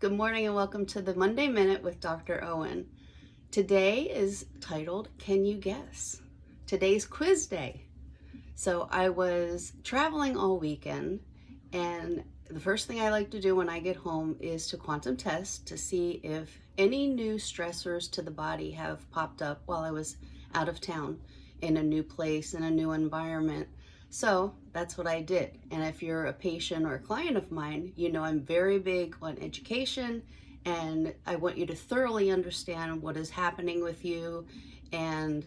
Good morning and welcome to the Monday Minute with Dr. Owen. Today is titled, Can You Guess? Today's quiz day. So I was traveling all weekend, and the first thing I like to do when I get home is to quantum test to see if any new stressors to the body have popped up while I was out of town in a new place, in a new environment. So that's what I did. And if you're a patient or a client of mine, you know I'm very big on education, and I want you to thoroughly understand what is happening with you and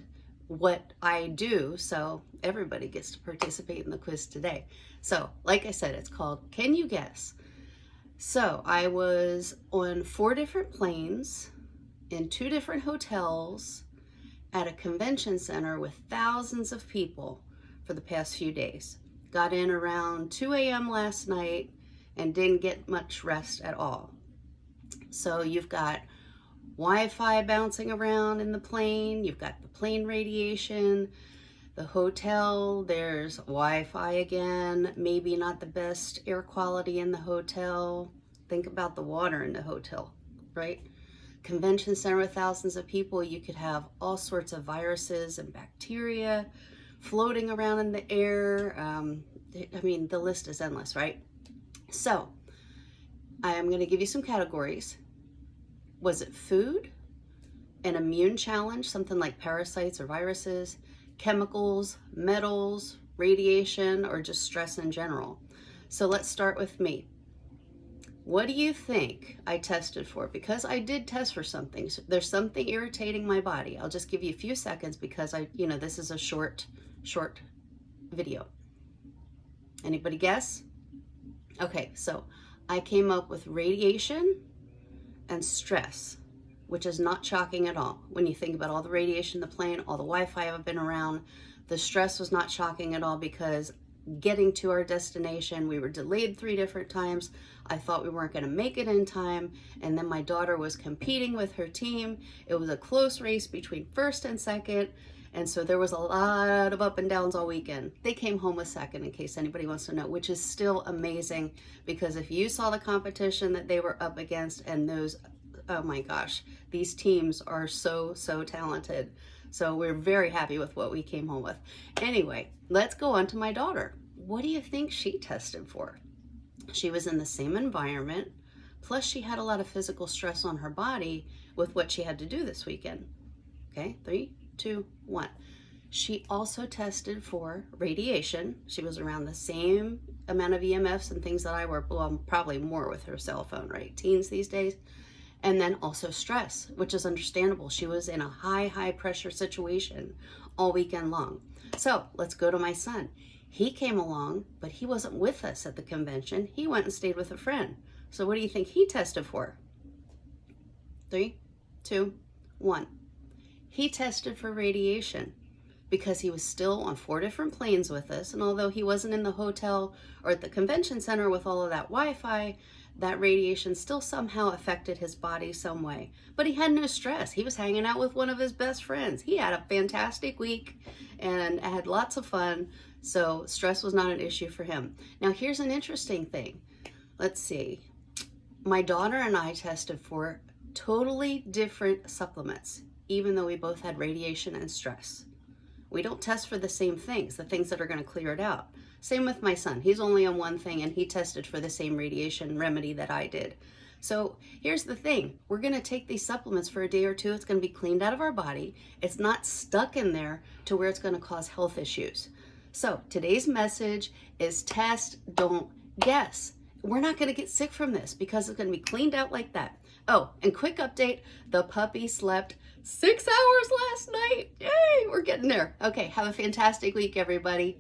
what I do, so everybody gets to participate in the quiz today. So like I said, it's called Can You Guess? So I was on 4 different planes, in 2 different hotels, at a convention center with thousands of people for the past few days. Got in around 2 a.m. last night and didn't get much rest at all. So you've got Wi-Fi bouncing around in the plane, you've got the plane radiation, the hotel, there's Wi-Fi again, maybe not the best air quality in the hotel. Think about the water in the hotel, right? Convention center with thousands of people, you could have all sorts of viruses and bacteria floating around in the air. I mean, the list is endless, right? So I am going to give you some categories. Was it food, an immune challenge, something like parasites or viruses, chemicals, metals, radiation, or just stress in general? So let's start with me. What do you think I tested for? Because I did test for something. So there's something irritating my body. I'll just give you a few seconds because this is a short video. Anybody guess? Okay, so I came up with radiation and stress, which is not shocking at all. When you think about all the radiation in the plane, all the Wi-Fi I've been around, the stress was not shocking at all because getting to our destination, we were delayed 3 different times. I thought we weren't going to make it in time, and then my daughter was competing with her team. It was a close race between first and second, and so there was a lot of up and downs all weekend. They came home with second, in case anybody wants to know, which is still amazing, because if you saw the competition that they were up against, and those, oh my gosh, these teams are so talented. So we're very happy with what we came home with. Anyway, let's go on to my daughter. What do you think she tested for? She was in the same environment, plus she had a lot of physical stress on her body with what she had to do this weekend. Okay, 3, 2, 1. She also tested for radiation. She was around the same amount of EMFs and things that I were, well, probably more with her cell phone, right? Teens these days. And then also stress, which is understandable. She was in a high pressure situation all weekend long. So let's go to my son. He came along, but he wasn't with us at the convention. He went and stayed with a friend. So what do you think he tested for? 3, 2, 1. He tested for radiation because he was still on 4 different planes with us. And although he wasn't in the hotel or at the convention center with all of that Wi-Fi, that radiation still somehow affected his body some way. But he had no stress. He was hanging out with one of his best friends. He had a fantastic week and had lots of fun. So stress was not an issue for him. Now here's an interesting thing. Let's see. My daughter and I tested for totally different supplements, even though we both had radiation and stress. We don't test for the same things, the things that are going to clear it out. Same with my son. He's only on one thing, and he tested for the same radiation remedy that I did. So here's the thing. We're going to take these supplements for a day or 2. It's going to be cleaned out of our body. It's not stuck in there to where it's going to cause health issues. So today's message is test, don't guess. We're not going to get sick from this because it's going to be cleaned out like that. Oh, and quick update, the puppy slept 6 hours last night. Yay, we're getting there. Okay, have a fantastic week, everybody.